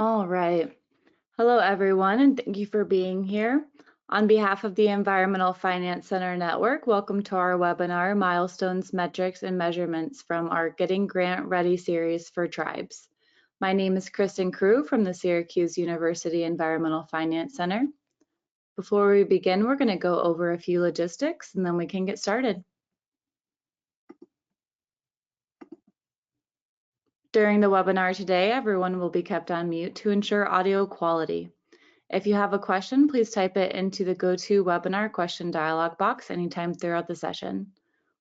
All right. Hello, everyone, and thank you for being here. On behalf of the Environmental Finance Center Network, welcome to our webinar, Milestones, Metrics, and Measurements from our Getting Grant Ready series for tribes. My name is Kristen Crew from the Syracuse University Environmental Finance Center. Before we begin, we're going to go over a few logistics and then we can get started. During the webinar today, everyone will be kept on mute to ensure audio quality. If you have a question, please type it into the GoToWebinar question dialog box anytime throughout the session.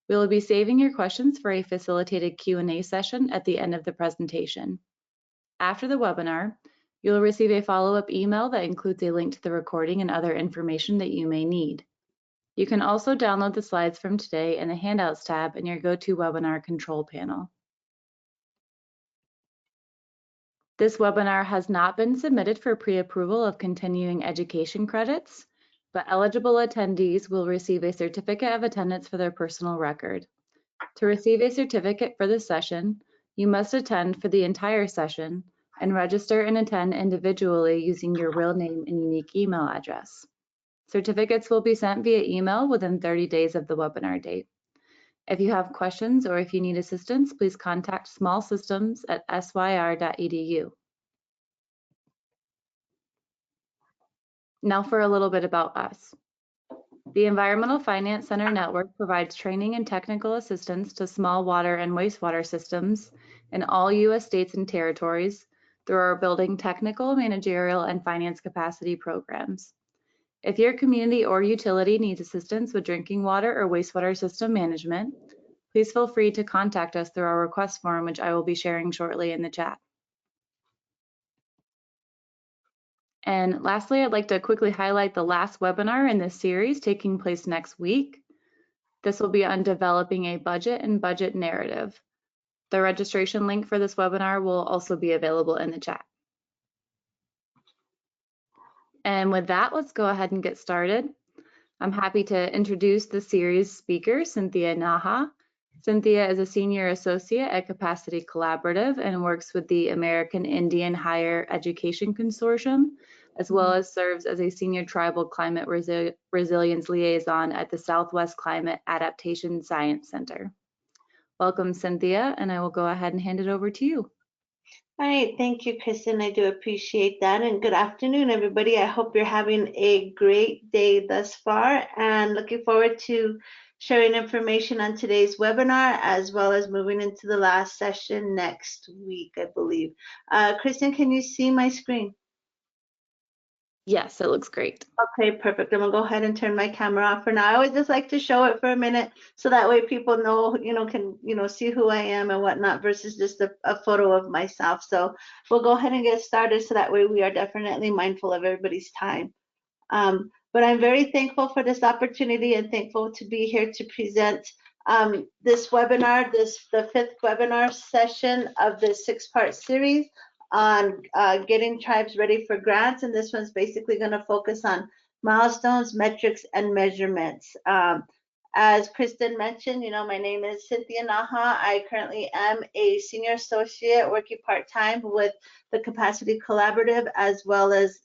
We will be saving your questions for a facilitated Q&A session at the end of the presentation. After the webinar, you'll receive a follow-up email that includes a link to the recording and other information that you may need. You can also download the slides from today in the Handouts tab in your GoToWebinar control panel. This webinar has not been submitted for pre-approval of continuing education credits, but eligible attendees will receive a certificate of attendance for their personal record. To receive a certificate for this session, you must attend for the entire session and register and attend individually using your real name and unique email address. Certificates will be sent via email within 30 days of the webinar date. If you have questions or if you need assistance, please contact smallsystems@syr.edu. Now for a little bit about us. The Environmental Finance Center Network provides training and technical assistance to small water and wastewater systems in all U.S. states and territories through our building technical, managerial, and finance capacity programs. If your community or utility needs assistance with drinking water or wastewater system management, please feel free to contact us through our request form, which I will be sharing shortly in the chat. And lastly, I'd like to quickly highlight the last webinar in this series taking place next week. This will be on developing a budget and budget narrative. The registration link for this webinar will also be available in the chat. And with that, let's go ahead and get started. I'm happy to introduce the series speaker, Cynthia Naha. Cynthia is a senior associate at Capacity Collaborative and works with the American Indian Higher Education Consortium, as well as serves as a senior tribal climate resilience liaison at the Southwest Climate Adaptation Science Center. Welcome, Cynthia, and I will go ahead and hand it over to you. All right, thank you, Kristen. I do appreciate that. And good afternoon, everybody. I hope you're having a great day thus far and looking forward to sharing information on today's webinar, as well as moving into the last session next week, I believe. Kristen, can you see my screen? Yes, it looks great. Okay, perfect. I'm gonna go ahead and turn my camera off for now. I always just like to show it for a minute so that way people know, can, see who I am and whatnot versus just a photo of myself. So we'll go ahead and get started so that way we are definitely mindful of everybody's time. But I'm very thankful for this opportunity and thankful to be here to present this webinar, the 5th webinar session of the 6-part series on getting tribes ready for grants. And this one's basically going to focus on milestones, metrics, and measurements. As Kristen mentioned, my name is Cynthia Naha. I currently am a senior associate working part-time with the Capacity Collaborative, as well as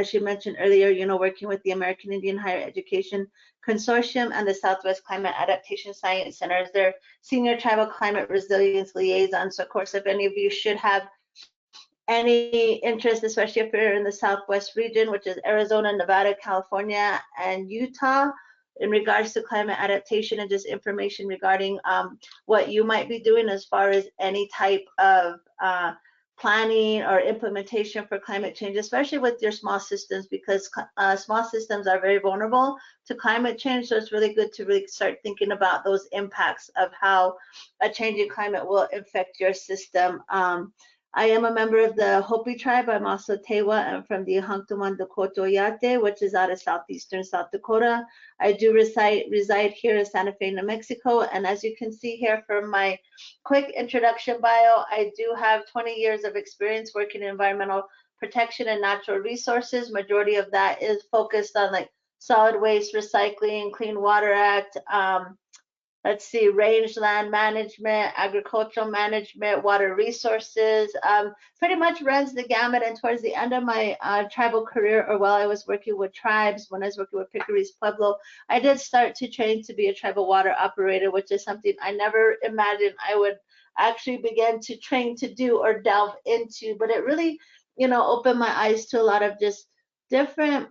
she mentioned earlier, working with the American Indian Higher Education Consortium and the Southwest Climate Adaptation Science Center as their Senior Tribal Climate Resilience Liaison. So, of course, if any of you should have any interest, especially if you're in the Southwest region, which is Arizona, Nevada, California, and Utah, in regards to climate adaptation and just information regarding what you might be doing as far as any type of planning or implementation for climate change, especially with your small systems, because small systems are very vulnerable to climate change. So it's really good to really start thinking about those impacts of how a changing climate will affect your system. I am a member of the Hopi tribe. I'm also Tewa. I'm from the Hangtuman Dakota Oyate, which is out of southeastern South Dakota. I do reside here in Santa Fe, New Mexico. And as you can see here from my quick introduction bio, I do have 20 years of experience working in environmental protection and natural resources. Majority of that is focused on like solid waste, recycling, Clean Water Act, let's see, rangeland management, agricultural management, water resources, pretty much runs the gamut. And towards the end of my tribal career, or while I was working with tribes, when I was working with Piccaries Pueblo, I did start to train to be a tribal water operator, which is something I never imagined I would actually begin to train to do or delve into. But it really, opened my eyes to a lot of just different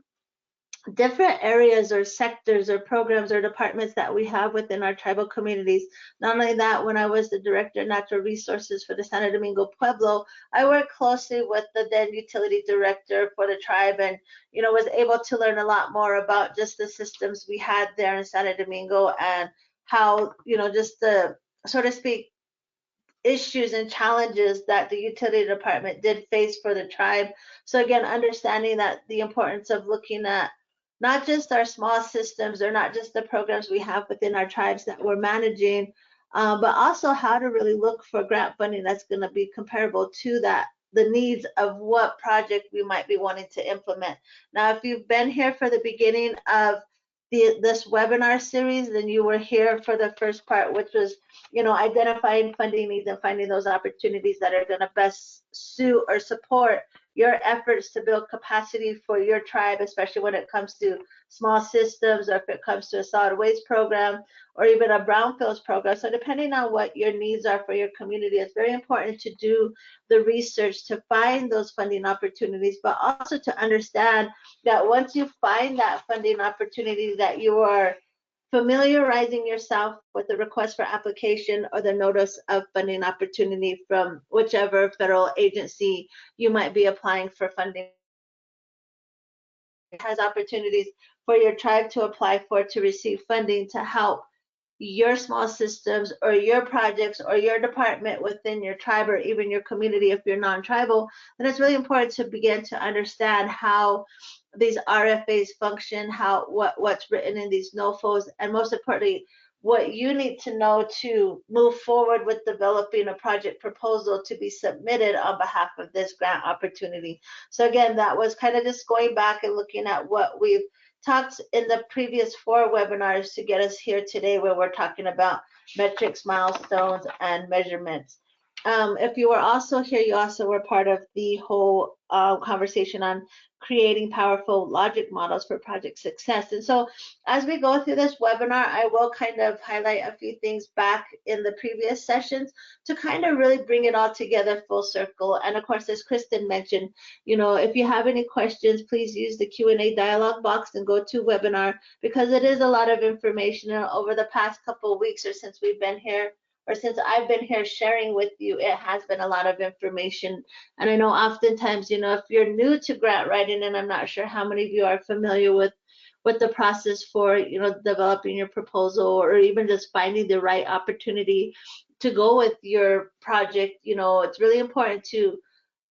areas or sectors or programs or departments that we have within our tribal communities. Not only that, when I was the director of natural resources for the Santo Domingo Pueblo, I worked closely with the then utility director for the tribe, and was able to learn a lot more about just the systems we had there in Santo Domingo, and how just the, so to speak, issues and challenges that the utility department did face for the tribe. So again, understanding that the importance of looking at not just our small systems, or not just the programs we have within our tribes that we're managing, but also how to really look for grant funding that's going to be comparable to that, the needs of what project we might be wanting to implement. Now, if you've been here for the beginning of this webinar series, then you were here for the first part, which was identifying funding needs and finding those opportunities that are going to best suit or support your efforts to build capacity for your tribe, especially when it comes to small systems, or if it comes to a solid waste program, or even a brownfields program. So depending on what your needs are for your community, it's very important to do the research to find those funding opportunities, but also to understand that once you find that funding opportunity, that you are familiarizing yourself with the request for application or the notice of funding opportunity from whichever federal agency you might be applying for funding. It has opportunities for your tribe to apply for, to receive funding to help your small systems or your projects or your department within your tribe, or even your community if you're non-tribal. Then it's really important to begin to understand how these RFAs function, what's written in these NOFOs, and most importantly, what you need to know to move forward with developing a project proposal to be submitted on behalf of this grant opportunity. So again, that was kind of just going back and looking at what we've talked in the previous 4 webinars to get us here today, where we're talking about metrics, milestones, and measurements. If you were also here, you also were part of the whole conversation on creating powerful logic models for project success. And so as we go through this webinar, I will kind of highlight a few things back in the previous sessions to kind of really bring it all together full circle. And of course, as Kristen mentioned, if you have any questions, please use the Q&A dialog box and go to webinar, because it is a lot of information. And over the past couple of weeks, or since we've been here, or since I've been here sharing with you, it has been a lot of information. And I know oftentimes, if you're new to grant writing, and I'm not sure how many of you are familiar with the process for, developing your proposal, or even just finding the right opportunity to go with your project, it's really important to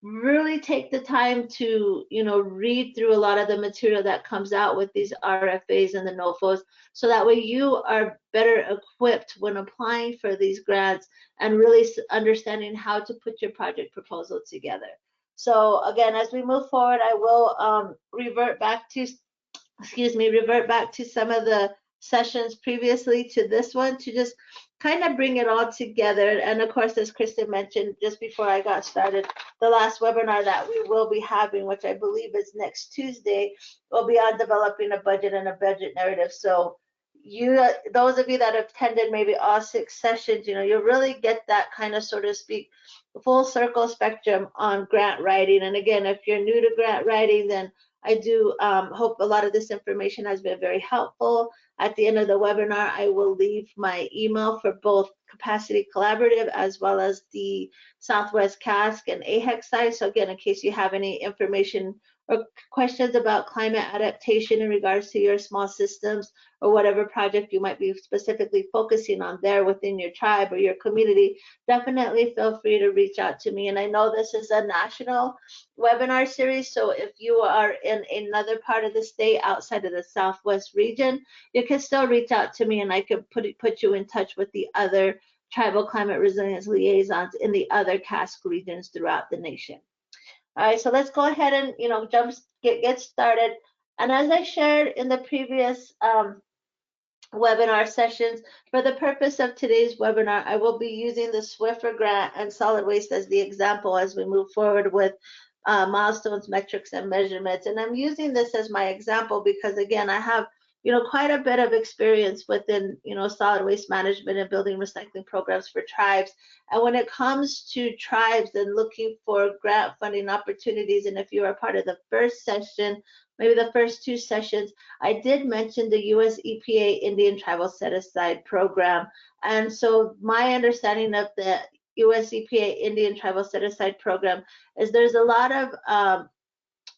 really take the time to read through a lot of the material that comes out with these RFAs and the NOFOs, so that way you are better equipped when applying for these grants and really understanding how to put your project proposal together. So again, as we move forward, I will revert back to some of the sessions previously to this one, to just kind of bring it all together. And of course, as Kristen mentioned just before I got started, the last webinar that we will be having, which I believe is next Tuesday, will be on developing a budget and a budget narrative. So those of you that have attended maybe all 6 sessions, you'll really get that kind of, so to speak, full circle spectrum on grant writing. And again, if you're new to grant writing, then I do hope a lot of this information has been very helpful. At the end of the webinar, I will leave my email for both Capacity Collaborative as well as the Southwest CASC and AHEC side. So again, in case you have any information or questions about climate adaptation in regards to your small systems, or whatever project you might be specifically focusing on there within your tribe or your community, definitely feel free to reach out to me. And I know this is a national webinar series, so if you are in another part of the state outside of the Southwest region, you can still reach out to me, and I can put you in touch with the other tribal climate resilience liaisons in the other CASC regions throughout the nation. All right, so let's go ahead and get started. And as I shared in the previous webinar sessions. For the purpose of today's webinar, I will be using the Swiffer grant and solid waste as the example as we move forward with milestones, metrics, and measurements. And I'm using this as my example because, again, I have quite a bit of experience within solid waste management and building recycling programs for tribes. And when it comes to tribes and looking for grant funding opportunities, and if you are part of the first session, maybe the first two sessions, I did mention the US EPA Indian Tribal Set Aside program. And so my understanding of the US EPA Indian Tribal Set Aside program is there's a lot of,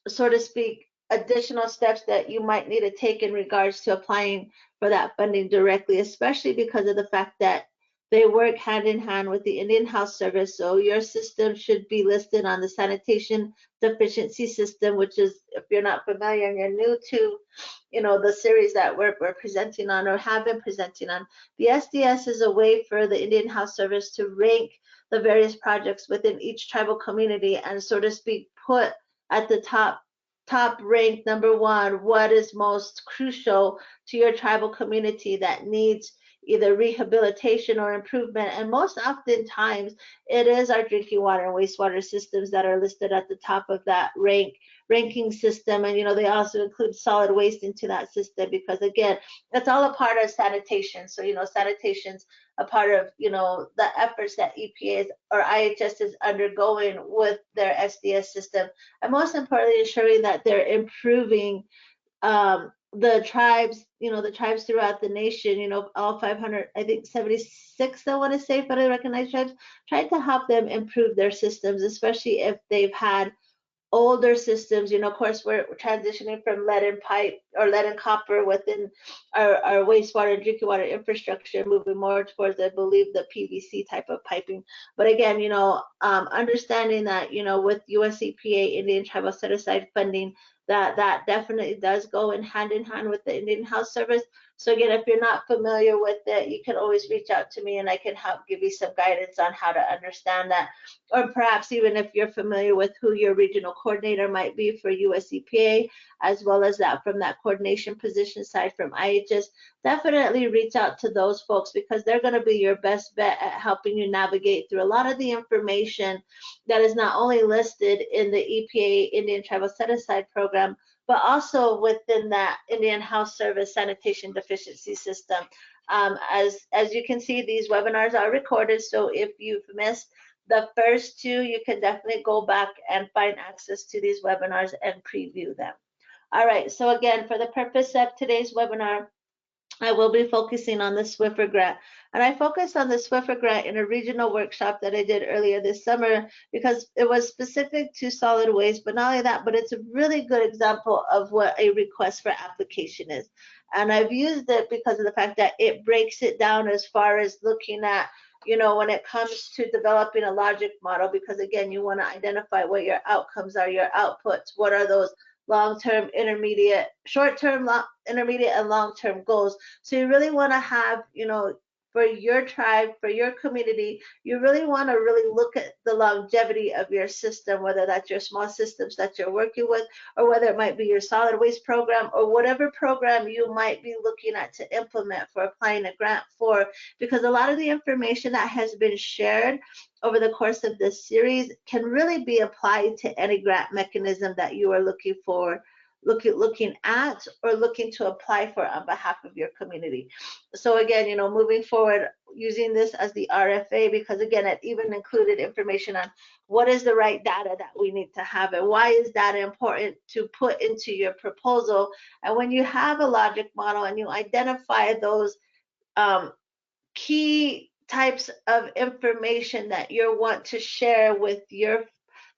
so to speak, additional steps that you might need to take in regards to applying for that funding directly, especially because of the fact that they work hand in hand with the Indian Health Service. So your system should be listed on the sanitation deficiency system, which is, if you're not familiar and you're new to the series that we're presenting on or have been presenting on, the SDS is a way for the Indian Health Service to rank the various projects within each tribal community and, so to speak, put at the top ranked number one what is most crucial to your tribal community that needs either rehabilitation or improvement. And most oftentimes it is our drinking water and wastewater systems that are listed at the top of that ranking system. And they also include solid waste into that system because, again, that's all a part of sanitation. So sanitation's a part of the efforts that EPA or IHS is undergoing with their SDS system, and most importantly ensuring that they're improving the tribes, the tribes throughout the nation, all 500, I think 76, I want to say, federally recognized tribes, trying to help them improve their systems, especially if they've had older systems. Of course, we're transitioning from lead and pipe or lead and copper within our wastewater and drinking water infrastructure, moving more towards, I believe, the PVC type of piping. But again, understanding that, with US EPA Indian Tribal Set Aside funding, that definitely does go in hand with the Indian Health Service. So again, if you're not familiar with it, you can always reach out to me and I can help give you some guidance on how to understand that. Or perhaps even if you're familiar with who your regional coordinator might be for US EPA, as well as that from that coordination position side from IHS, definitely reach out to those folks because they're going to be your best bet at helping you navigate through a lot of the information that is not only listed in the EPA Indian Tribal Set Aside program, but also within that Indian Health Service sanitation deficiency system. As you can see, these webinars are recorded, so if you've missed the first two, you can definitely go back and find access to these webinars and preview them. All right, so again, for the purpose of today's webinar, I will be focusing on the Swiffer grant. And I focused on the Swiffer grant in a regional workshop that I did earlier this summer because it was specific to solid waste, but not only that, but it's a really good example of what a request for application is. And I've used it because of the fact that it breaks it down as far as looking at, when it comes to developing a logic model, because again, you want to identify what your outcomes are, your outputs, what are those long-term, intermediate, short-term, intermediate, and long-term goals. So you really want to have, for your tribe, for your community, you really want to really look at the longevity of your system, whether that's your small systems that you're working with, or whether it might be your solid waste program, or whatever program you might be looking at to implement for applying a grant for, because a lot of the information that has been shared over the course of this series can really be applied to any grant mechanism that you are looking at or looking to apply for on behalf of your community. So again, moving forward, using this as the RFA, because again, it even included information on what is the right data that we need to have and why is data important to put into your proposal. And when you have a logic model and you identify those key types of information that you want to share with your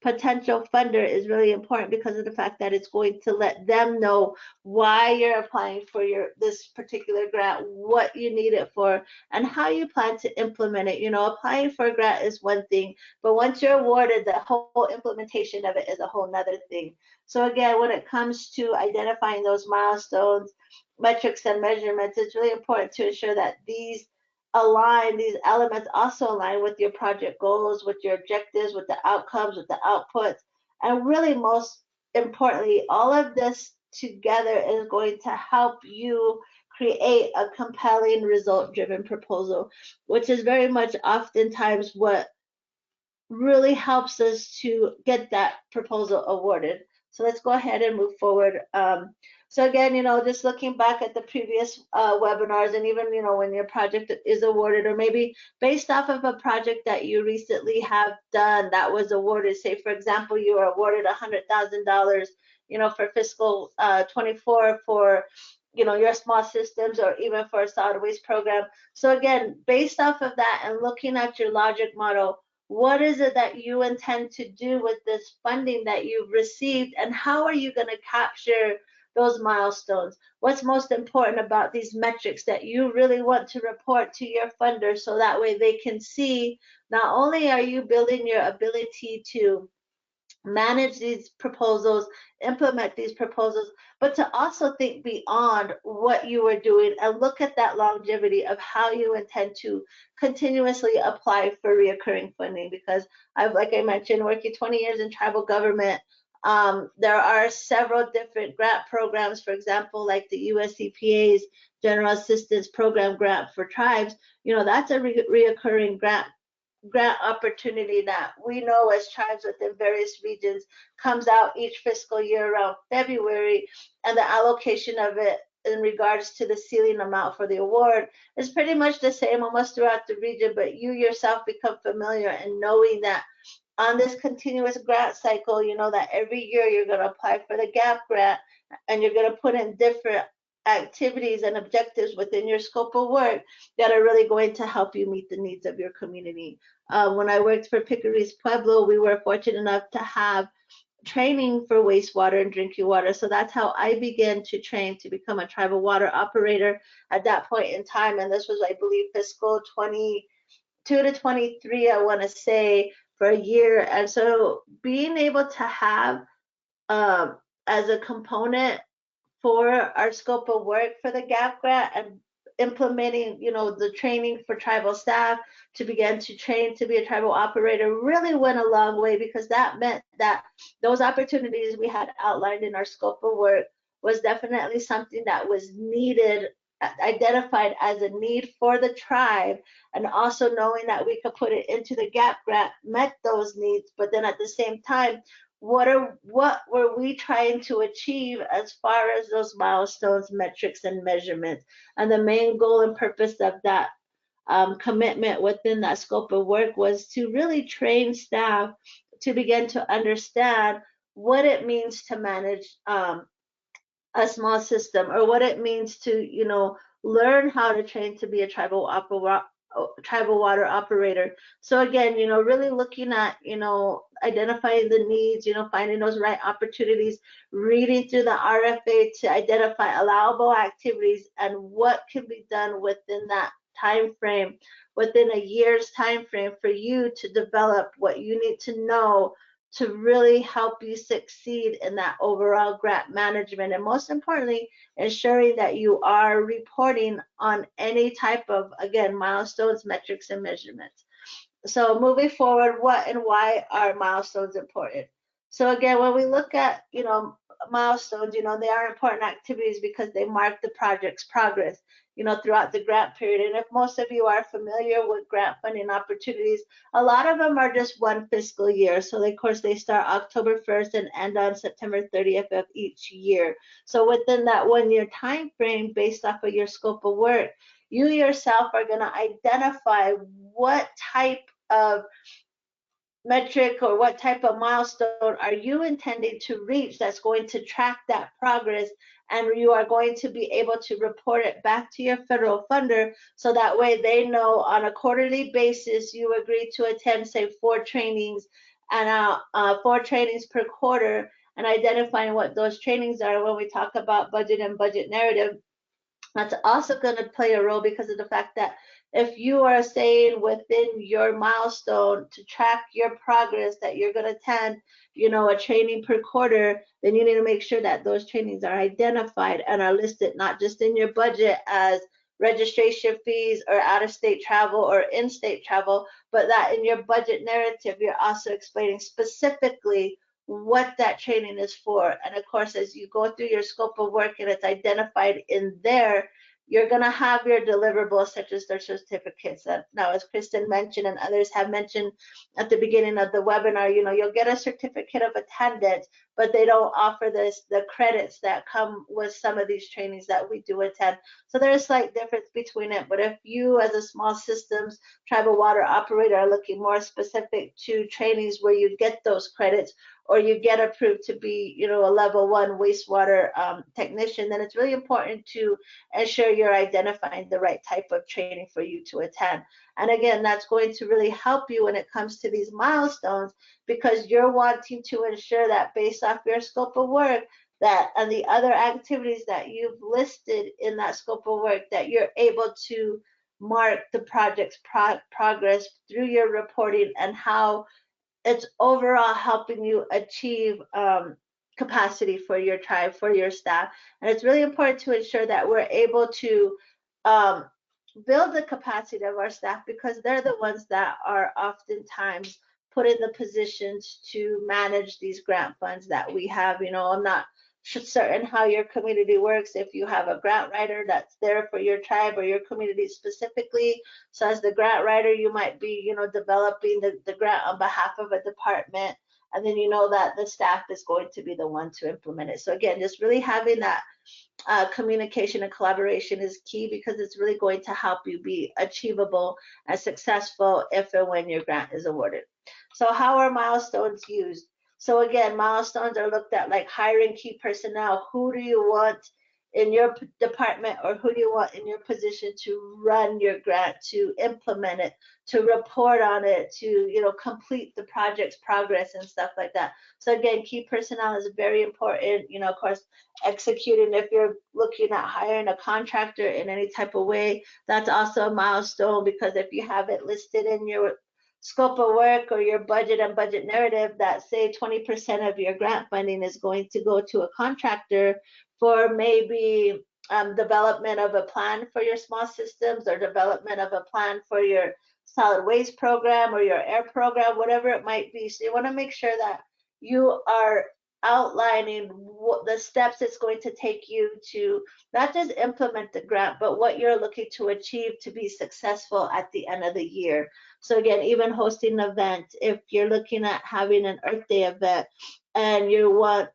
potential funder is really important because of the fact that it's going to let them know why you're applying for this particular grant, what you need it for, and how you plan to implement it. Applying for a grant is one thing, but once you're awarded, the whole implementation of it is a whole nother thing. So again, when it comes to identifying those milestones, metrics, and measurements, it's really important to ensure that these elements also align with your project goals, with your objectives, with the outcomes, with the outputs. And really, most importantly, all of this together is going to help you create a compelling result-driven proposal, which is very much oftentimes what really helps us to get that proposal awarded. So let's go ahead and move forward. So again, just looking back at the previous webinars, and even, when your project is awarded, or maybe based off of a project that you recently have done that was awarded, say, for example, you were awarded $100,000, for fiscal 24 for, your small systems, or even for a solid waste program. So again, based off of that and looking at your logic model, what is it that you intend to do with this funding that you've received, and how are you going to capture those milestones? What's most important about these metrics that you really want to report to your funders, so that way they can see not only are you building your ability to manage these proposals, implement these proposals, but to also think beyond what you are doing and look at that longevity of how you intend to continuously apply for reoccurring funding. Because like I mentioned, working 20 years in tribal government, there are several different grant programs, for example, like the US EPA's General Assistance Program grant for tribes. That's a reoccurring grant opportunity that we know as tribes within various regions comes out each fiscal year around February, and the allocation of it in regards to the ceiling amount for the award is pretty much the same almost throughout the region, but you yourself become familiar in knowing that on this continuous grant cycle, that every year you're going to apply for the GAP grant, and you're going to put in different activities and objectives within your scope of work that are really going to help you meet the needs of your community. When I worked for Picaris Pueblo, we were fortunate enough to have training for wastewater and drinking water. So that's how I began to train to become a tribal water operator at that point in time. And this was, I believe, fiscal 22 to 23, I want to say, for a year. And so being able to have as a component for our scope of work for the GAP grant and implementing, the training for tribal staff to begin to train to be a tribal operator really went a long way, because that meant that those opportunities we had outlined in our scope of work was definitely something that was needed, identified as a need for the tribe, and also knowing that we could put it into the GAP grant met those needs. But then at the same time, what were we trying to achieve as far as those milestones, metrics, and measurements? And the main goal and purpose of that commitment within that scope of work was to really train staff to begin to understand what it means to manage a small system, or what it means to learn how to train to be a tribal water operator. So again, really looking at, identifying the needs, finding those right opportunities, reading through the RFA to identify allowable activities and what can be done within that time frame, within a year's time frame, for you to develop what you need to know to really help you succeed in that overall grant management, and most importantly, ensuring that you are reporting on any type of, again, milestones, metrics, and measurements. So moving forward, what and why are milestones important? So again, when we look at, milestones, they are important activities because they mark the project's progress, throughout the grant period. And if most of you are familiar with grant funding opportunities, a lot of them are just one fiscal year. So of course they start October 1st and end on September 30th of each year. So within that 1 year time frame, based off of your scope of work, you yourself are going to identify what type of metric or what type of milestone are you intending to reach that's going to track that progress, and you are going to be able to report it back to your federal funder, so that way they know on a quarterly basis you agree to attend, say, 4 trainings, and 4 trainings per quarter, and identifying what those trainings are. When we talk about budget and budget narrative, that's also going to play a role, because of the fact that if you are saying within your milestone to track your progress that you're going to attend, a training per quarter, then you need to make sure that those trainings are identified and are listed not just in your budget as registration fees or out-of-state travel or in-state travel, but that in your budget narrative, you're also explaining specifically what that training is for. And of course, as you go through your scope of work and it's identified in there, you're going to have your deliverables such as their certificates. Now, as Kristen mentioned and others have mentioned at the beginning of the webinar, you'll get a certificate of attendance, but they don't offer the credits that come with some of these trainings that we do attend. So there's a slight difference between it. But if you, as a small systems tribal water operator, are looking more specific to trainings where you get those credits, or you get approved to be, a level 1 wastewater technician, then it's really important to ensure you're identifying the right type of training for you to attend. And again, that's going to really help you when it comes to these milestones, because you're wanting to ensure that based off your scope of work, that and the other activities that you've listed in that scope of work, that you're able to mark the project's progress through your reporting and how it's overall helping you achieve capacity for your tribe, for your staff. And it's really important to ensure that we're able to build the capacity of our staff, because they're the ones that are oftentimes put in the positions to manage these grant funds that we have. I'm not certain how your community works, if you have a grant writer that's there for your tribe or your community specifically. So as the grant writer, you might be, developing the grant on behalf of a department, and then that the staff is going to be the one to implement it. So again, just really having that communication and collaboration is key, because it's really going to help you be achievable and successful if and when your grant is awarded. So how are milestones used? So again, milestones are looked at like hiring key personnel. Who do you want in your department, or who do you want in your position to run your grant, to implement it, to report on it, to complete the project's progress and stuff like that. So again, key personnel is very important. Of course, executing, if you're looking at hiring a contractor in any type of way, that's also a milestone, because if you have it listed in your scope of work or your budget and budget narrative that say 20% of your grant funding is going to go to a contractor for maybe development of a plan for your small systems, or development of a plan for your solid waste program or your air program, whatever it might be. So you want to make sure that you are outlining what the steps it's going to take you to not just implement the grant, but what you're looking to achieve to be successful at the end of the year. So again, even hosting an event, if you're looking at having an Earth Day event and you want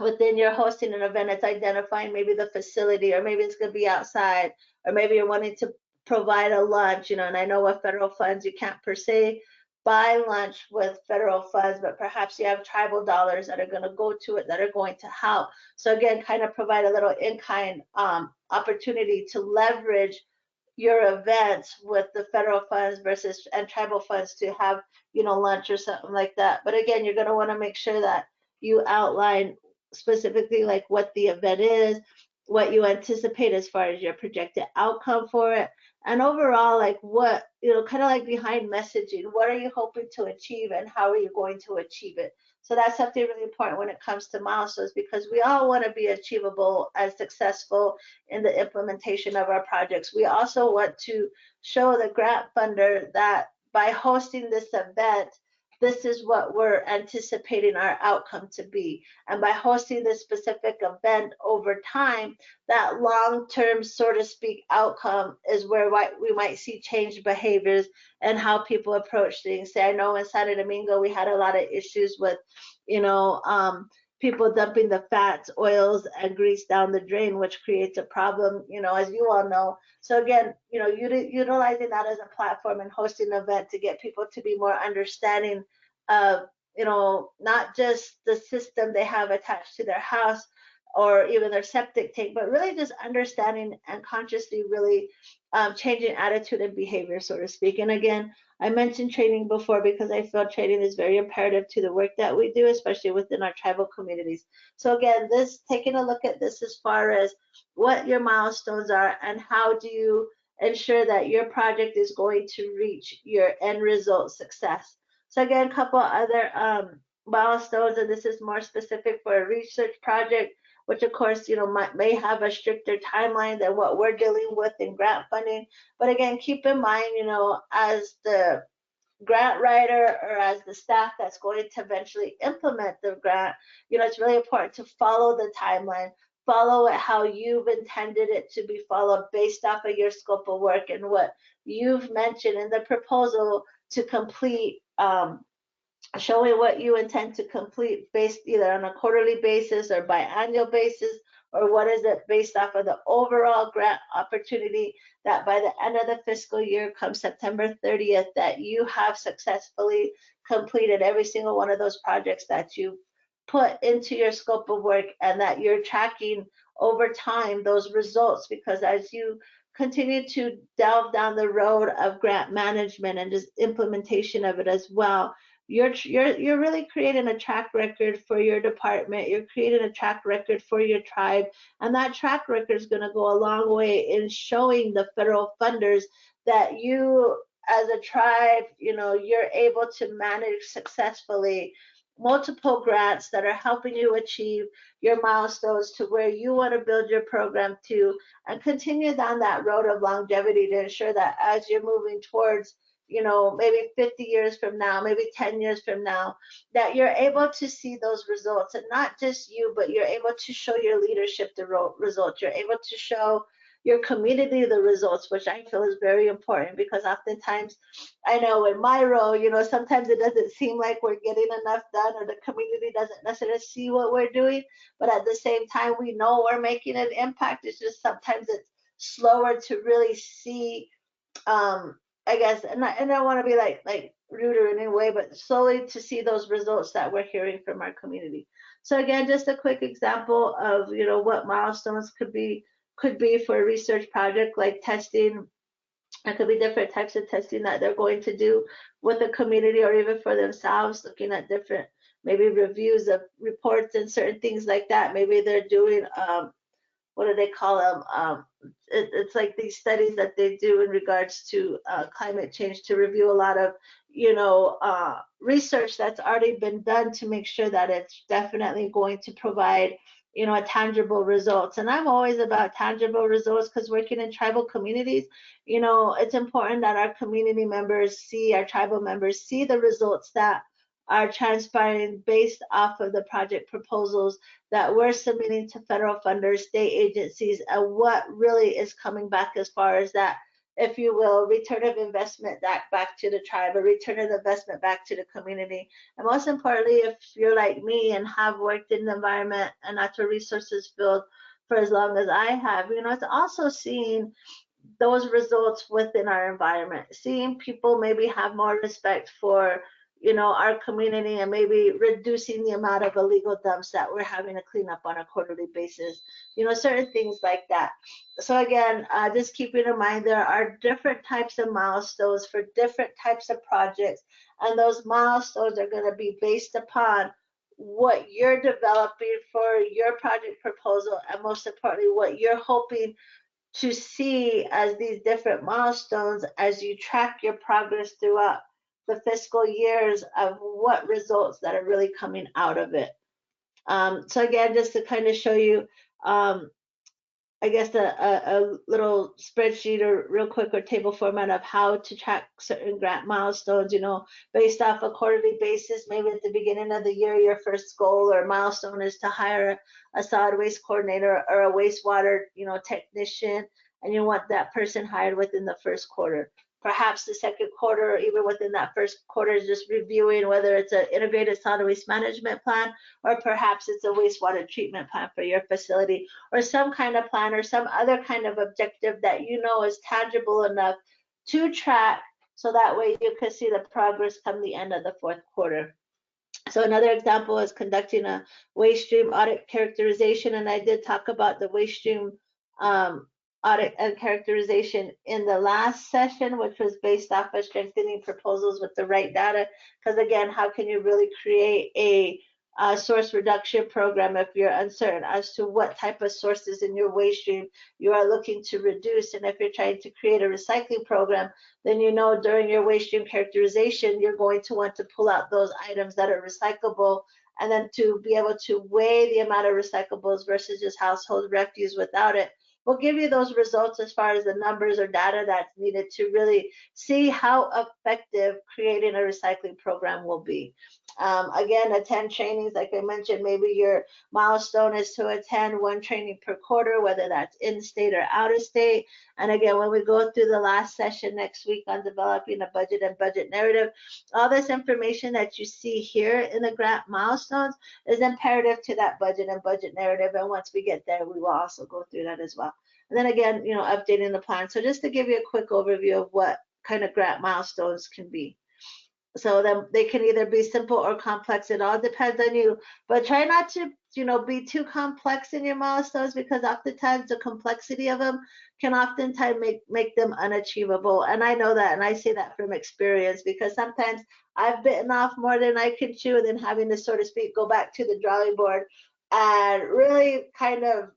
within your hosting an event, it's identifying maybe the facility, or maybe it's going to be outside, or maybe you're wanting to provide a lunch, and I know with federal funds you can't per se buy lunch with federal funds, but perhaps you have tribal dollars that are going to go to it, that are going to help. So again, kind of provide a little in-kind opportunity to leverage your events with the federal funds versus and tribal funds to have lunch or something like that. But again, you're going to want to make sure that you outline specifically like what the event is, what you anticipate as far as your projected outcome for it, and overall like what kind of like behind messaging, what are you hoping to achieve and how are you going to achieve it. So that's something really important when it comes to milestones, because we all want to be achievable and successful in the implementation of our projects. We also want to show the grant funder that by hosting this event, this is what we're anticipating our outcome to be. And by hosting this specific event over time, that long-term, so to speak, outcome is where we might see changed behaviors and how people approach things. Say, I know in Santo Domingo, we had a lot of issues with, people dumping the fats, oils, and grease down the drain, which creates a problem, as you all know. So again, utilizing that as a platform and hosting an event to get people to be more understanding of, not just the system they have attached to their house or even their septic tank, but really just understanding and consciously really changing attitude and behavior, so to speak. And again, I mentioned training before because I feel training is very imperative to the work that we do, especially within our tribal communities. So again, taking a look at this as far as what your milestones are and how do you ensure that your project is going to reach your end result success. So again, a couple other milestones, and this is more specific for a research project, which of course, may have a stricter timeline than what we're dealing with in grant funding. But again, keep in mind, as the grant writer or as the staff that's going to eventually implement the grant, it's really important to follow the timeline, follow it how you've intended it to be followed based off of your scope of work and what you've mentioned in the proposal to complete, showing what you intend to complete based either on a quarterly basis or biannual basis, or what is it based off of the overall grant opportunity, that by the end of the fiscal year, come September 30th, that you have successfully completed every single one of those projects that you put into your scope of work, and that you're tracking over time those results. Because as you continue to delve down the road of grant management and just implementation of it as well, you're really creating a track record for your department. You're creating a track record for your tribe, and that track record is going to go a long way in showing the federal funders that you as a tribe, you're able to manage successfully multiple grants that are helping you achieve your milestones to where you want to build your program to, and continue down that road of longevity to ensure that as you're moving towards, maybe 50 years from now, maybe 10 years from now, that you're able to see those results. And not just you, but you're able to show your leadership the results. You're able to show your community the results, which I feel is very important, because oftentimes I know in my role, sometimes it doesn't seem like we're getting enough done, or the community doesn't necessarily see what we're doing, but at the same time, we know we're making an impact. It's just sometimes it's slower to really see, I guess, and I don't want to be like rude or in any way, but slowly to see those results that we're hearing from our community. So again, just a quick example of what milestones could be for a research project, like testing. It could be different types of testing that they're going to do with the community, or even for themselves, looking at different maybe reviews of reports and certain things like that. Maybe they're doing what do they call them? It's like these studies that they do in regards to climate change, to review a lot of, research that's already been done to make sure that it's definitely going to provide, a tangible results. And I'm always about tangible results, because working in tribal communities, it's important that our community members see, our tribal members see the results that are transpiring based off of the project proposals that we're submitting to federal funders, state agencies, and what really is coming back as far as that, if you will, return of investment back to the tribe, or return of investment back to the community. And most importantly, if you're like me and have worked in the environment and natural resources field for as long as I have, it's also seeing those results within our environment, seeing people maybe have more respect for our community, and maybe reducing the amount of illegal dumps that we're having to clean up on a quarterly basis, certain things like that. So again, just keeping in mind, there are different types of milestones for different types of projects, and those milestones are going to be based upon what you're developing for your project proposal, and most importantly, what you're hoping to see as these different milestones as you track your progress throughout the fiscal years, of what results that are really coming out of it. So again, just to kind of show you, I guess a little spreadsheet, or real quick, or table format of how to track certain grant milestones, based off a quarterly basis. Maybe at the beginning of the year, your first goal or milestone is to hire a solid waste coordinator or a wastewater, technician, and you want that person hired within the first quarter. Perhaps the second quarter, or even within that first quarter, is just reviewing whether it's an integrated solid waste management plan, or perhaps it's a wastewater treatment plan for your facility, or some kind of plan, or some other kind of objective that is tangible enough to track, so that way you can see the progress come the end of the fourth quarter. So another example is conducting a waste stream audit characterization, and I did talk about the waste stream audit and characterization in the last session, which was based off of strengthening proposals with the right data. Because again, how can you really create a source reduction program if you're uncertain as to what type of sources in your waste stream you are looking to reduce? And if you're trying to create a recycling program, then during your waste stream characterization, you're going to want to pull out those items that are recyclable, and then to be able to weigh the amount of recyclables versus just household refuse without it. We'll give you those results as far as the numbers or data that's needed to really see how effective creating a recycling program will be. Again, attend trainings, like I mentioned, maybe your milestone is to attend one training per quarter, whether that's in-state or out-of-state. And again, when we go through the last session next week on developing a budget and budget narrative, all this information that you see here in the grant milestones is imperative to that budget and budget narrative. And once we get there, we will also go through that as well. And then again, updating the plan. So just to give you a quick overview of what kind of grant milestones can be. So then they can either be simple or complex. It all depends on you. But try not to, be too complex in your milestones, because oftentimes the complexity of them can oftentimes make them unachievable. And I know that, and I say that from experience, because sometimes I've bitten off more than I can chew, and then having to, so to speak, go back to the drawing board and really kind of,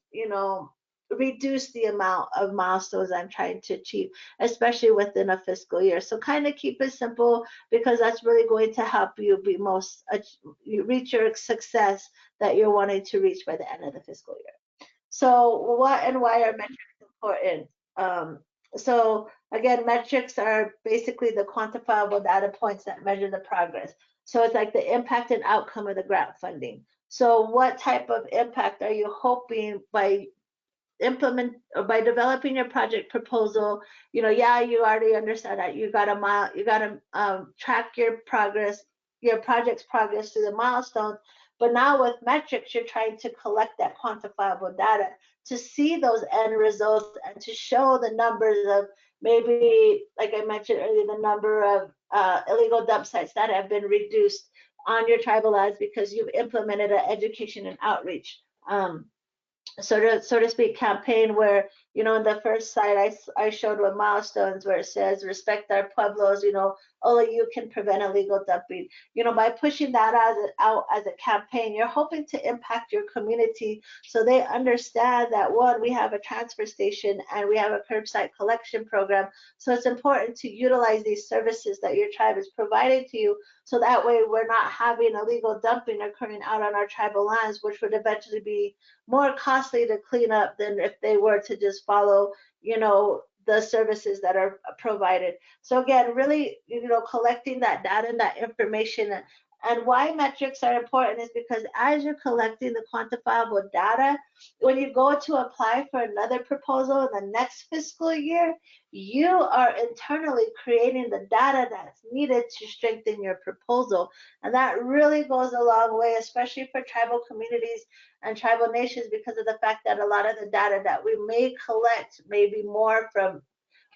reduce the amount of milestones I'm trying to achieve, especially within a fiscal year. So kind of keep it simple, because that's really going to help you you reach your success that you're wanting to reach by the end of the fiscal year. So what and why are metrics important? So again, metrics are basically the quantifiable data points that measure the progress. So it's like the impact and outcome of the grant funding. So what type of impact are you hoping by developing your project proposal? You already understand that you got to track your project's progress through the milestones. But now with metrics, you're trying to collect that quantifiable data to see those end results and to show the numbers of, maybe, like I mentioned earlier, the number of illegal dump sites that have been reduced on your tribal lands because you've implemented an education and outreach so to speak campaign, where in the first slide I showed with milestones, where it says respect our pueblos, only you can prevent illegal dumping. By pushing that out as a campaign, you're hoping to impact your community so they understand that, one, we have a transfer station and we have a curbside collection program. So it's important to utilize these services that your tribe is providing to you, so that way we're not having illegal dumping occurring out on our tribal lands, which would eventually be more costly to clean up than if they were to just follow, the services that are provided. So again, really, collecting that data and that information. And why metrics are important is because as you're collecting the quantifiable data, when you go to apply for another proposal in the next fiscal year, you are internally creating the data that's needed to strengthen your proposal. And that really goes a long way, especially for tribal communities and tribal nations, because of the fact that a lot of the data that we may collect may be more from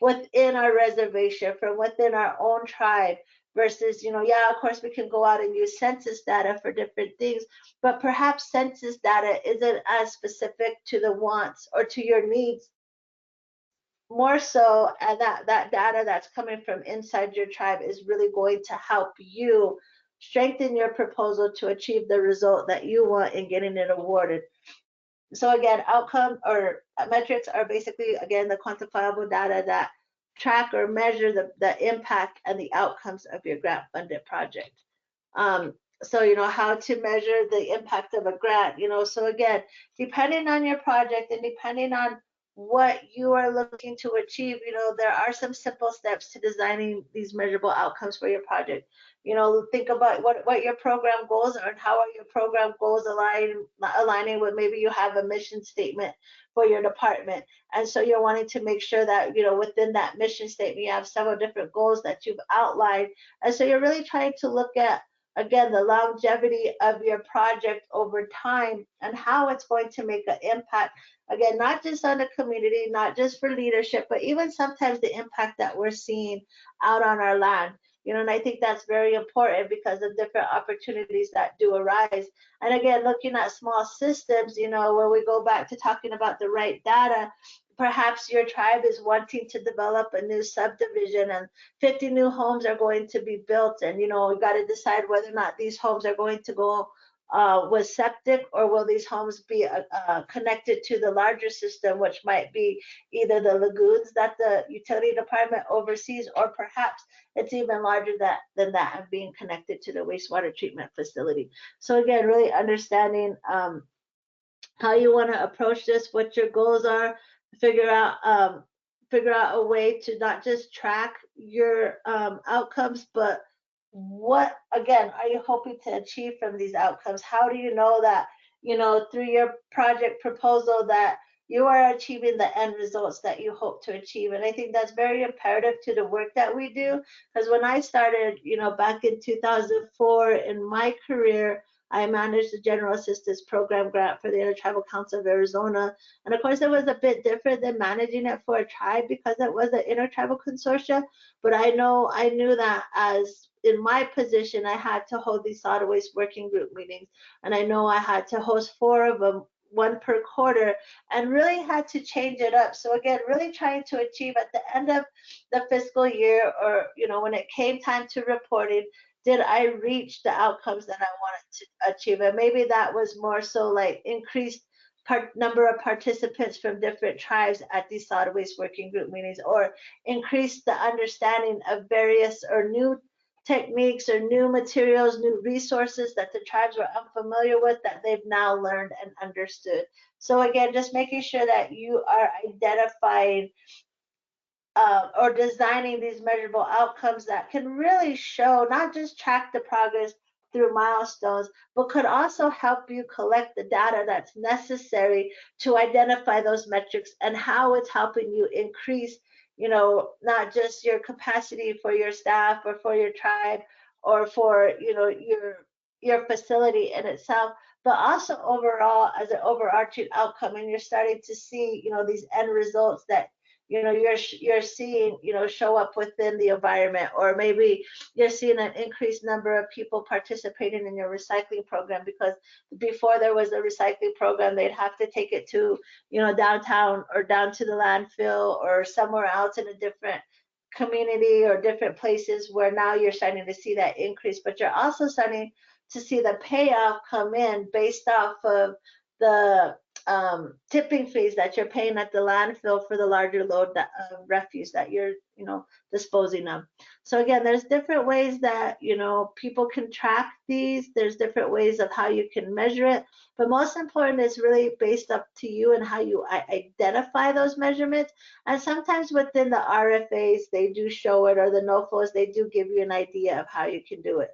within our reservation, from within our own tribe, versus, of course we can go out and use census data for different things, but perhaps census data isn't as specific to the wants or to your needs more so, and that data that's coming from inside your tribe is really going to help you strengthen your proposal to achieve the result that you want in getting it awarded. So again, outcome or metrics are basically, again, the quantifiable data that track or measure the impact and the outcomes of your grant funded project. So how to measure the impact of a grant, so again, depending on your project and depending on what you are looking to achieve, there are some simple steps to designing these measurable outcomes for your project. Think about what your program goals are and how are your program goals aligning with, maybe you have a mission statement for your department. And so you're wanting to make sure that, within that mission statement, you have several different goals that you've outlined. And so you're really trying to look at, again, the longevity of your project over time and how it's going to make an impact. Again, not just on the community, not just for leadership, but even sometimes the impact that we're seeing out on our land. And I think that's very important because of different opportunities that do arise. And again, looking at small systems, when we go back to talking about the right data, perhaps your tribe is wanting to develop a new subdivision and 50 new homes are going to be built. And, we've got to decide whether or not these homes are going to go with septic, or will these homes be connected to the larger system, which might be either the lagoons that the utility department oversees, or perhaps it's even larger than that and being connected to the wastewater treatment facility. So again, really understanding how you want to approach this, what your goals are, figure out a way to not just track your outcomes, but what, again, are you hoping to achieve from these outcomes? How do you know that, through your project proposal that you are achieving the end results that you hope to achieve? And I think that's very imperative to the work that we do. Because when I started, back in 2004 in my career, I managed the General Assistance Program grant for the Intertribal Council of Arizona. And of course, it was a bit different than managing it for a tribe because it was an intertribal consortia. But I knew that as in my position, I had to hold these solid waste working group meetings. And I know I had to host 4 of them, 1 per quarter, and really had to change it up. So again, really trying to achieve at the end of the fiscal year, or when it came time to reporting, did I reach the outcomes that I wanted to achieve? And maybe that was more so like increased number of participants from different tribes at these solid waste working group meetings, or increase the understanding of various or new techniques or new materials, new resources that the tribes were unfamiliar with that they've now learned and understood. So again, just making sure that you are identifying or designing these measurable outcomes that can really show, not just track the progress through milestones, but could also help you collect the data that's necessary to identify those metrics and how it's helping you increase, not just your capacity for your staff or for your tribe or for, your facility in itself, but also overall as an overarching outcome. And you're starting to see, these end results that you're seeing show up within the environment, or maybe you're seeing an increased number of people participating in your recycling program, because before there was a recycling program, they'd have to take it to downtown or down to the landfill or somewhere else in a different community or different places, where now you're starting to see that increase. But you're also starting to see the payoff come in based off of the tipping fees that you're paying at the landfill for the larger load of refuse that you're disposing of. So again, there's different ways that people can track these. There's different ways of how you can measure it, but most important is really based up to you and how you identify those measurements. And sometimes within the RFAs they do show it, or the NOFOs, they do give you an idea of how you can do it.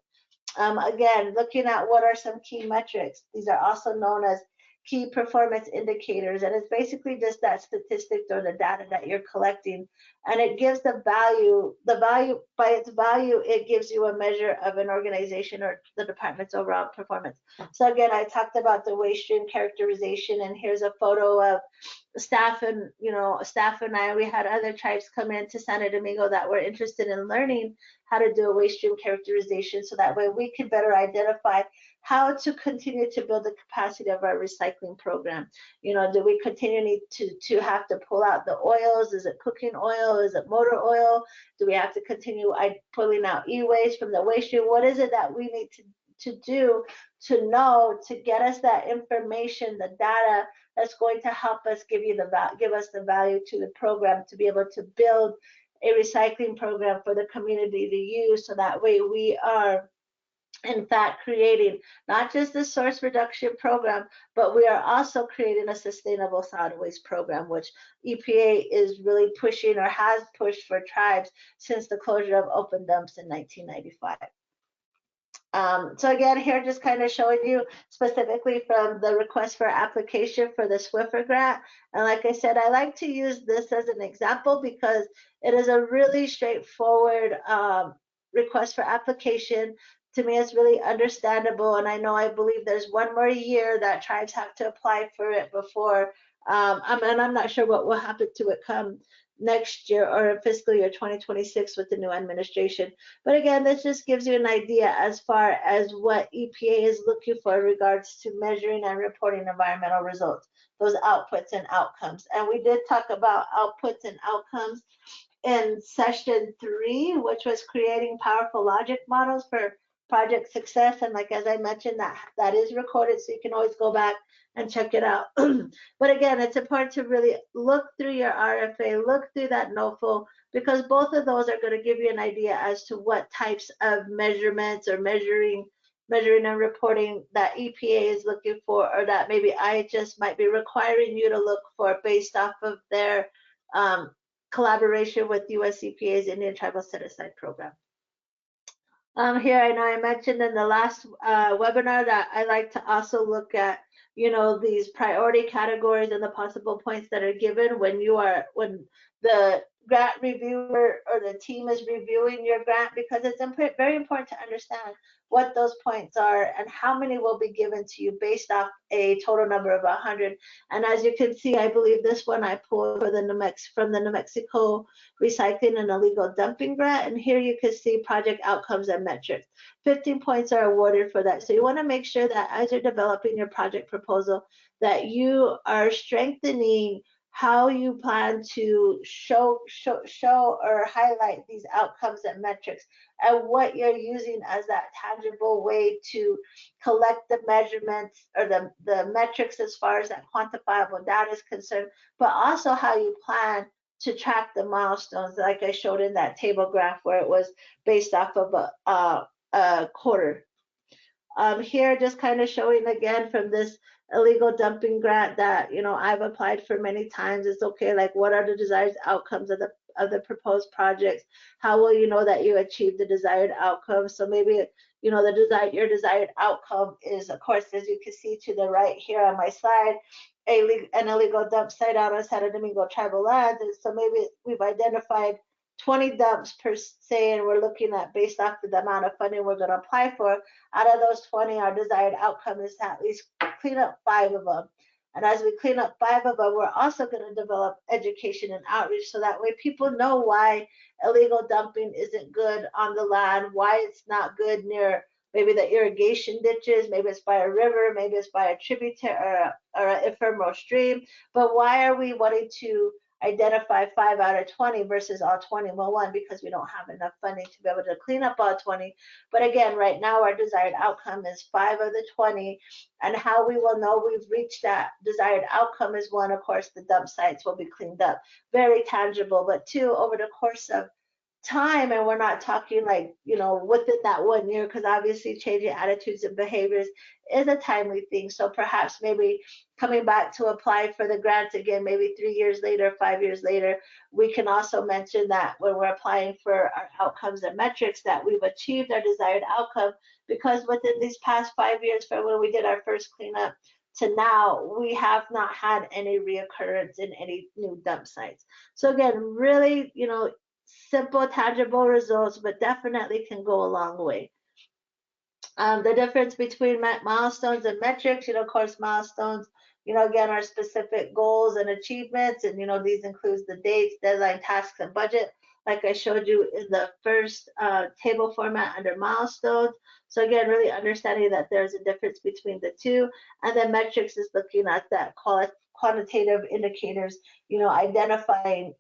Again, looking at what are some key metrics. These are also known as key performance indicators, and it's basically just that statistics or the data that you're collecting, and it gives the value by its value, it gives you a measure of an organization or the department's overall performance. So again, I talked about the waste stream characterization, and here's a photo of staff and we had other tribes come in to Santo Domingo that were interested in learning how to do a waste stream characterization, so that way we can better identify how to continue to build the capacity of our recycling program. Do we continue to have to pull out the oils? Is it cooking oil? Is it motor oil? Do we have to continue pulling out e-waste from the waste stream? What is it that we need to do to know, to get us that information, the data that's going to help us give us the value to the program, to be able to build a recycling program for the community to use, so that way we are in fact creating not just the source reduction program, but we are also creating a sustainable solid waste program, which EPA is really pushing, or has pushed, for tribes since the closure of open dumps in 1995. So again, here just kind of showing you specifically from the request for application for the Swiffer grant. And like I said, I like to use this as an example because it is a really straightforward request for application. To me, it's really understandable. And I believe there's 1 more year that tribes have to apply for it before. And I'm not sure what will happen to it come next year, or fiscal year 2026 with the new administration. But again, this just gives you an idea as far as what EPA is looking for in regards to measuring and reporting environmental results, those outputs and outcomes. And we did talk about outputs and outcomes in session 3, which was creating powerful logic models for project success. And like, as I mentioned, that is recorded, so you can always go back and check it out. But again, it's important to really look through your RFA, look through that NOFO, because both of those are going to give you an idea as to what types of measurements or measuring and reporting that EPA is looking for, or that maybe IHS might be requiring you to look for based off of their collaboration with US EPA's Indian Tribal Set Aside program. Here, I know I mentioned in the last webinar that I like to also look at, these priority categories and the possible points that are given when the grant reviewer or the team is reviewing your grant, because it's very important to understand what those points are and how many will be given to you based off a total number of 100. And as you can see, I believe this one I pulled for from the New Mexico recycling and illegal dumping grant. And here you can see project outcomes and metrics. 15 points are awarded for that. So you want to make sure that as you're developing your project proposal, that you are strengthening how you plan to show or highlight these outcomes and metrics, and what you're using as that tangible way to collect the measurements or the metrics as far as that quantifiable data is concerned, but also how you plan to track the milestones, like I showed in that table graph where it was based off of a quarter. Here, just kind of showing again from this illegal dumping grant that I've applied for many times. It's okay, like what are the desired outcomes of the proposed projects? How will you know that you achieved the desired outcome? So maybe your desired outcome is, of course, as you can see to the right here on my slide, an illegal dump site out on Santo Domingo tribal lands. And so maybe we've identified 20 dumps per se, and we're looking at based off the amount of funding we're going to apply for. Out of those 20, our desired outcome is to at least clean up 5 of them. And as we clean up 5 of them, we're also going to develop education and outreach, so that way people know why illegal dumping isn't good on the land, why it's not good near maybe the irrigation ditches, maybe it's by a river, maybe it's by a tributary or an ephemeral stream. But why are we wanting to identify 5 out of 20 versus all 20? Well, one, because we don't have enough funding to be able to clean up all 20. But again, right now our desired outcome is 5 of the 20. And how we will know we've reached that desired outcome is, one, of course, the dump sites will be cleaned up. Very tangible. But two, over the course of time, and we're not talking like within that 1 year, because obviously changing attitudes and behaviors is a timely thing. So perhaps maybe coming back to apply for the grant again, maybe 3 years later, 5 years later, we can also mention that when we're applying for our outcomes and metrics, that we've achieved our desired outcome, because within these past 5 years from when we did our first cleanup to now, we have not had any reoccurrence in any new dump sites. So again, really, simple, tangible results, but definitely can go a long way. The difference between milestones and metrics, of course, milestones, again, are specific goals and achievements, and, these includes the dates, deadline, tasks, and budget, like I showed you in the first table format under milestones. So again, really understanding that there's a difference between the two. And then metrics is looking at that quantitative indicators, identifying,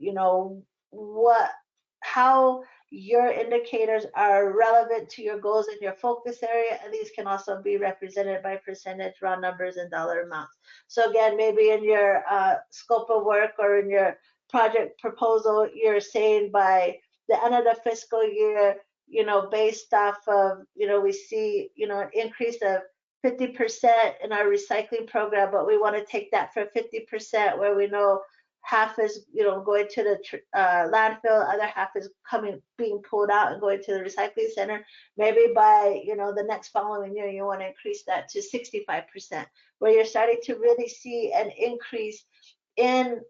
how your indicators are relevant to your goals and your focus area, and these can also be represented by percentage, raw numbers, and dollar amounts. So again, maybe in your scope of work or in your project proposal, you're saying by the end of the fiscal year, based off of, we see, an increase of 50% in our recycling program, but we want to take that from 50% where we know half is going to the landfill, other half is being pulled out and going to the recycling center. Maybe by the next following year you want to increase that to 65%, where you're starting to really see an increase in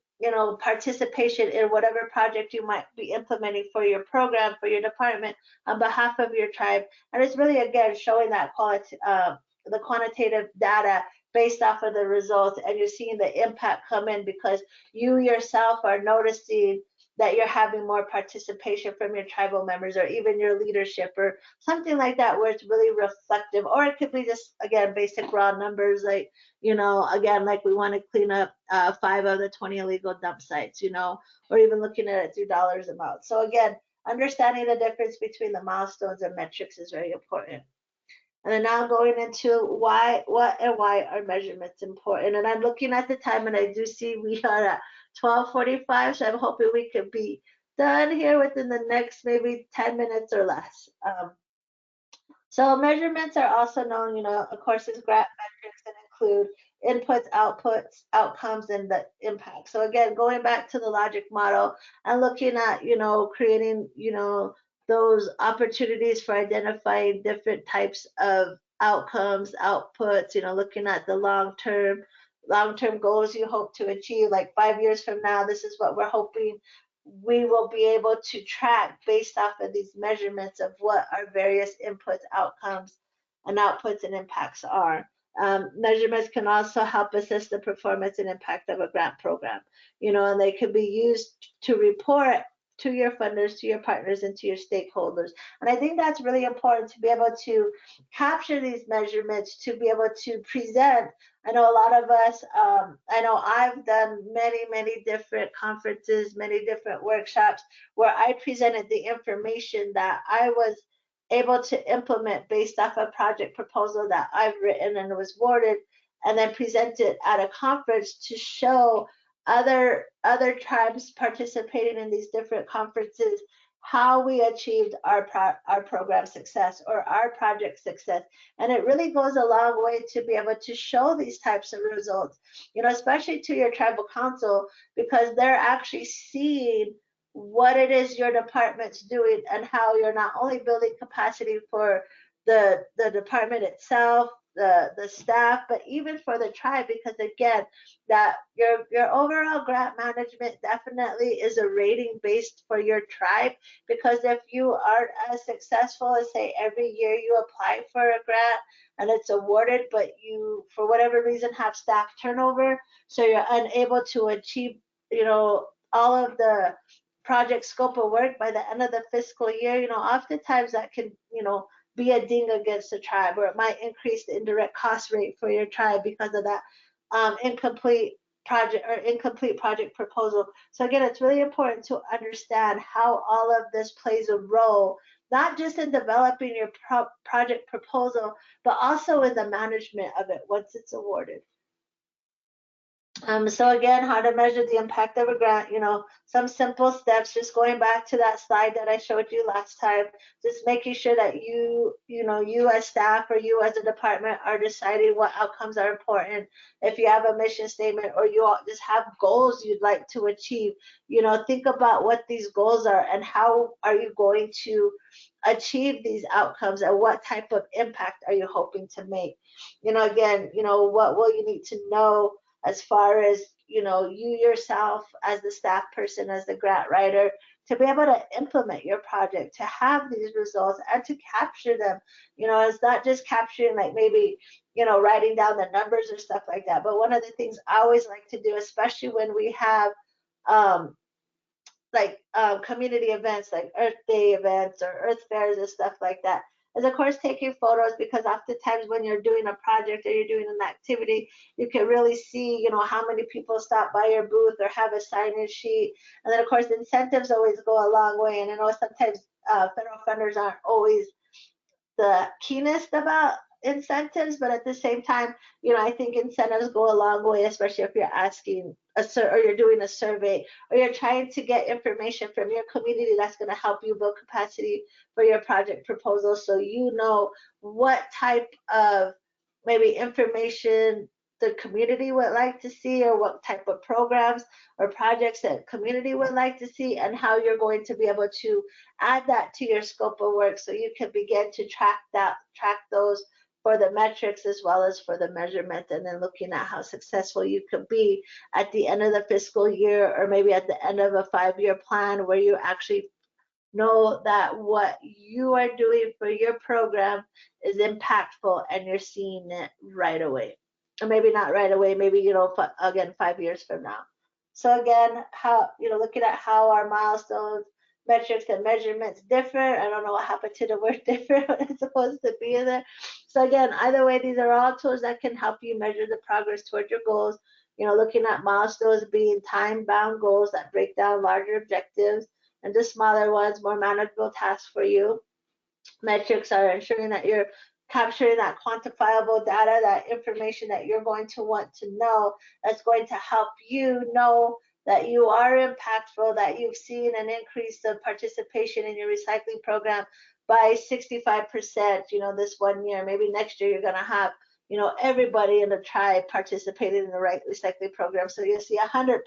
participation in whatever project you might be implementing for your program, for your department, on behalf of your tribe. And it's really, again, showing that quality, the quantitative data based off of the results, and you're seeing the impact come in because you yourself are noticing that you're having more participation from your tribal members, or even your leadership, or something like that, where it's really reflective. Or it could be just, again, basic raw numbers, like, again, like we want to clean up 5 of the 20 illegal dump sites, or even looking at it through dollars amount. So again, understanding the difference between the milestones and metrics is very important. And then now I'm going into why are measurements important. And I'm looking at the time, and I do see we are at 12:45, so I'm hoping we could be done here within the next maybe 10 minutes or less. So measurements are also known, of course, as graph metrics that include inputs, outputs, outcomes, and the impact. So again, going back to the logic model and looking at, creating, those opportunities for identifying different types of outcomes, outputs, looking at the long-term goals you hope to achieve, like 5 years from now, this is what we're hoping we will be able to track based off of these measurements of what our various inputs, outcomes, and outputs and impacts are. Measurements can also help assess the performance and impact of a grant program, and they can be used to report to your funders, to your partners, and to your stakeholders. And I think that's really important to be able to capture these measurements, to be able to present. I know a lot of us, I know I've done many different conferences, many different workshops where I presented the information that I was able to implement based off a project proposal that I've written and was awarded, and then present it at a conference to show other tribes participating in these different conferences how we achieved our program success or our project success. And it really goes a long way to be able to show these types of results, especially to your tribal council, because they're actually seeing what it is your department's doing and how you're not only building capacity for the department itself, the staff, but even for the tribe, because again, that your overall grant management definitely is a rating based for your tribe, because if you aren't as successful as, say, every year you apply for a grant and it's awarded, but you for whatever reason have staff turnover, so you're unable to achieve all of the project scope of work by the end of the fiscal year, oftentimes that can be a ding against the tribe, or it might increase the indirect cost rate for your tribe because of that incomplete project proposal. So again, it's really important to understand how all of this plays a role, not just in developing your project proposal, but also in the management of it once it's awarded. So again, how to measure the impact of a grant, some simple steps, just going back to that slide that I showed you last time, just making sure that you as staff or you as a department are deciding what outcomes are important. If you have a mission statement or you all just have goals you'd like to achieve, think about what these goals are and how are you going to achieve these outcomes and what type of impact are you hoping to make. Again, what will you need to know as far as you yourself as the staff person, as the grant writer, to be able to implement your project, to have these results and to capture them. It's not just capturing like maybe writing down the numbers or stuff like that, but one of the things I always like to do, especially when we have community events like Earth Day events or Earth fairs and stuff like that, is of course taking photos, because oftentimes when you're doing a project or you're doing an activity, you can really see how many people stop by your booth or have a sign-in sheet. And then of course incentives always go a long way, and I know sometimes federal funders aren't always the keenest about incentives, but at the same time, I think incentives go a long way, especially if you're asking or you're doing a survey, or you're trying to get information from your community that's going to help you build capacity for your project proposal, so what type of maybe information the community would like to see, or what type of programs or projects that community would like to see, and how you're going to be able to add that to your scope of work, so you can begin to track those for the metrics as well as for the measurement, and then looking at how successful you could be at the end of the fiscal year, or maybe at the end of a 5-year plan, where you actually know that what you are doing for your program is impactful and you're seeing it right away. Or maybe not right away, maybe, again, 5 years from now. So again, how, looking at how our milestones, metrics, and measurements differ. I don't know what happened to the word differ when it's supposed to be in there. So again, either way, these are all tools that can help you measure the progress toward your goals. Looking at milestones being time-bound goals that break down larger objectives and the smaller ones, more manageable tasks for you. Metrics are ensuring that you're capturing that quantifiable data, that information that you're going to want to know, that's going to help you know that you are impactful, that you've seen an increase of participation in your recycling program by 65%, this one year. Maybe next year you're going to have, everybody in the tribe participated in the right recycling program. So you see 100%.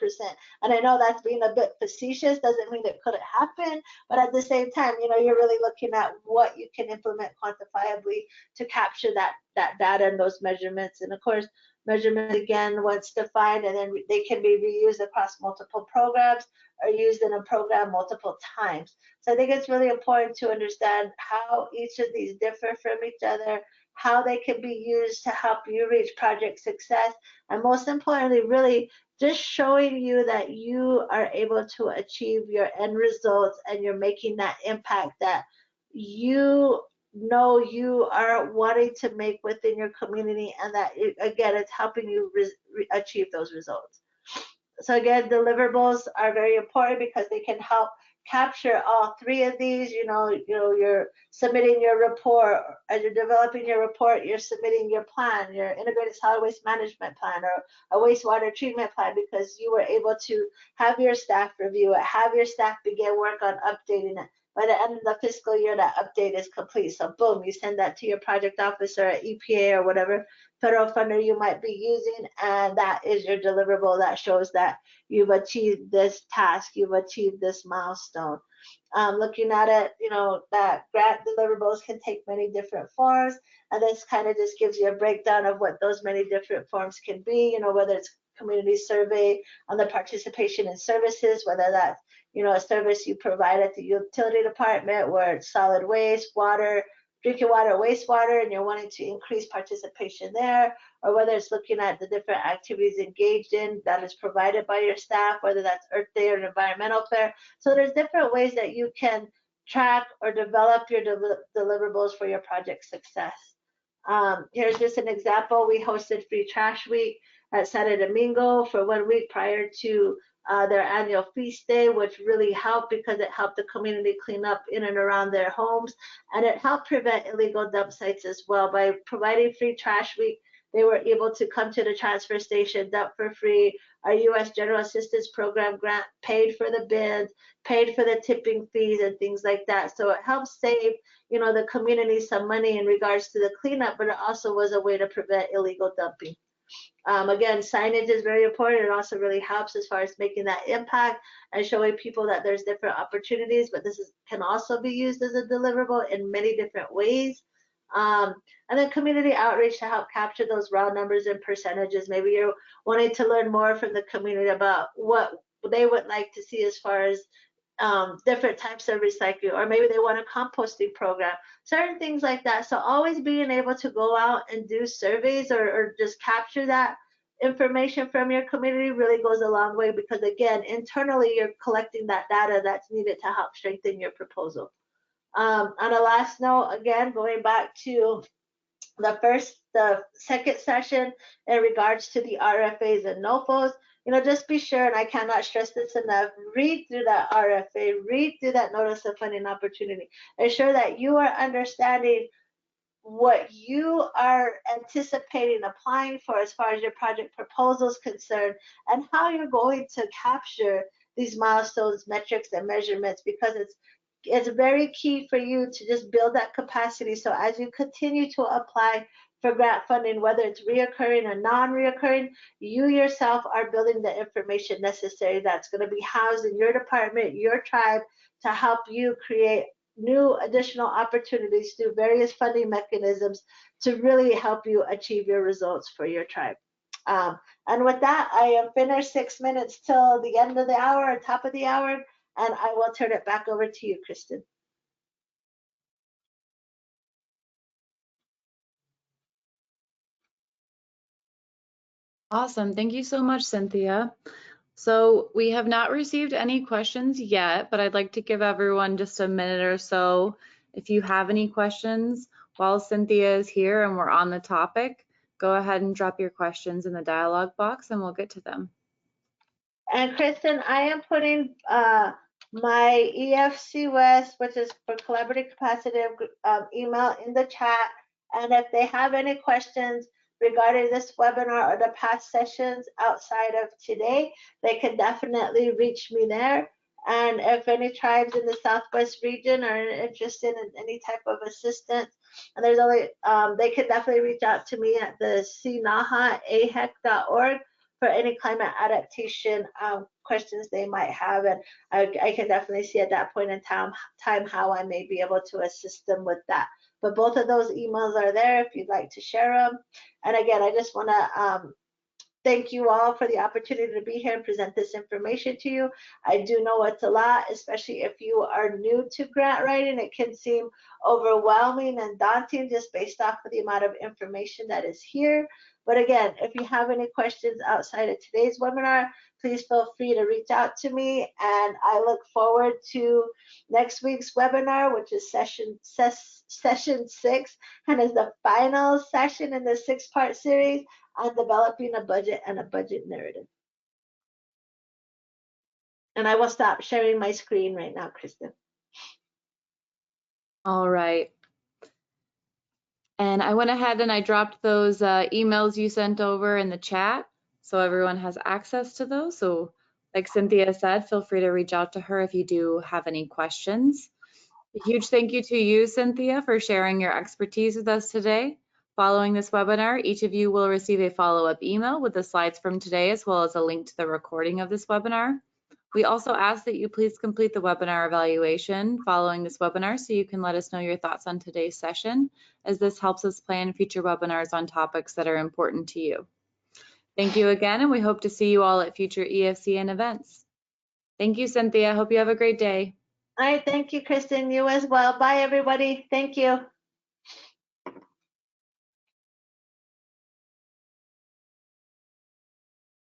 And I know that's being a bit facetious, doesn't mean it couldn't happen, but at the same time, you're really looking at what you can implement quantifiably to capture that data and those measurements. And of course, measurement again, once defined, and then they can be reused across multiple programs or used in a program multiple times. So I think it's really important to understand how each of these differ from each other, how they can be used to help you reach project success, and most importantly, really just showing you that you are able to achieve your end results and you're making that impact that you know you are wanting to make within your community, and that again, it's helping you achieve those results. So again, deliverables are very important because they can help capture all three of these. You're submitting your report. As you're developing your report, you're submitting your plan, your integrated solid waste management plan, or a wastewater treatment plan, because you were able to have your staff review it, have your staff begin work on updating it. By the end of the fiscal year, that update is complete. So boom, you send that to your project officer at EPA or whatever federal funder you might be using, and that is your deliverable that shows that you've achieved this task, you've achieved this milestone. Looking at it, that grant deliverables can take many different forms, and this kind of just gives you a breakdown of what those many different forms can be, whether it's community survey on the participation in services, whether that's a service you provide at the utility department where it's solid waste, water, drinking water, wastewater, and you're wanting to increase participation there, or whether it's looking at the different activities engaged in that is provided by your staff, whether that's Earth Day or an environmental fair. So there's different ways that you can track or develop your deliverables for your project success. Here's just an example. We hosted Free Trash Week at Santo Domingo for 1 week prior to their annual feast day, which really helped because it helped the community clean up in and around their homes, and it helped prevent illegal dump sites as well. By providing Free Trash Week, they were able to come to the transfer station, dump for free. Our U.S. General Assistance Program grant paid for the bins, paid for the tipping fees and things like that. So it helps save, the community some money in regards to the cleanup, but it also was a way to prevent illegal dumping. Again, signage is very important. It also really helps as far as making that impact and showing people that there's different opportunities, but this can also be used as a deliverable in many different ways. And then community outreach to help capture those raw numbers and percentages. Maybe you're wanting to learn more from the community about what they would like to see as far as different types of recycling, or maybe they want a composting program, certain things like that. So always being able to go out and do surveys or just capture that information from your community really goes a long way, because again, internally you're collecting that data that's needed to help strengthen your proposal. On a last note, again, going back to the second session in regards to the RFAs and NOFOs, just be sure, and I cannot stress this enough, read through that RFA, read through that Notice of Funding Opportunity. Ensure that you are understanding what you are anticipating applying for as far as your project proposal is concerned, and how you're going to capture these milestones, metrics, and measurements, because it's very key for you to just build that capacity. So as you continue to apply for grant funding, whether it's reoccurring or non-reoccurring, you yourself are building the information necessary that's going to be housed in your department, your tribe, to help you create new additional opportunities through various funding mechanisms to really help you achieve your results for your tribe. And with that, I am finished. 6 minutes till the end of the hour, top of the hour, and I will turn it back over to you, Kristen. Awesome. Thank you so much, Cynthia. So we have not received any questions yet, but I'd like to give everyone just a minute or so. If you have any questions while Cynthia is here and we're on the topic, go ahead and drop your questions in the dialog box and we'll get to them. And Kristen, I am putting my EFC West, which is for collaborative capacity email, in the chat. And if they have any questions regarding this webinar or the past sessions outside of today, they can definitely reach me there. And if any tribes in the Southwest region are interested in any type of assistance And there's only, they could definitely reach out to me at the cnaha.ahec.org for any climate adaptation questions they might have. And I can definitely see at that point in time how I may be able to assist them with that. But both of those emails are there if you'd like to share them. And again, I just want to thank you all for the opportunity to be here and present this information to you. I do know it's a lot, especially if you are new to grant writing. It can seem overwhelming and daunting just based off of the amount of information that is here. But again, if you have any questions outside of today's webinar, please feel free to reach out to me. And I look forward to next week's webinar, which is session 6, and is the final session in the 6-part series on developing a budget and a budget narrative. And I will stop sharing my screen right now, Kristen. All right. And I went ahead and I dropped those emails you sent over in the chat so everyone has access to those. So like Cynthia said, feel free to reach out to her if you do have any questions. A huge thank you to you, Cynthia, for sharing your expertise with us today. Following this webinar, each of you will receive a follow-up email with the slides from today, as well as a link to the recording of this webinar. We also ask that you please complete the webinar evaluation following this webinar so you can let us know your thoughts on today's session, as this helps us plan future webinars on topics that are important to you. Thank you again, and we hope to see you all at future EFCN events. Thank you, Cynthia. Hope you have a great day. All right, thank you, Kristen. You as well. Bye, everybody. Thank you.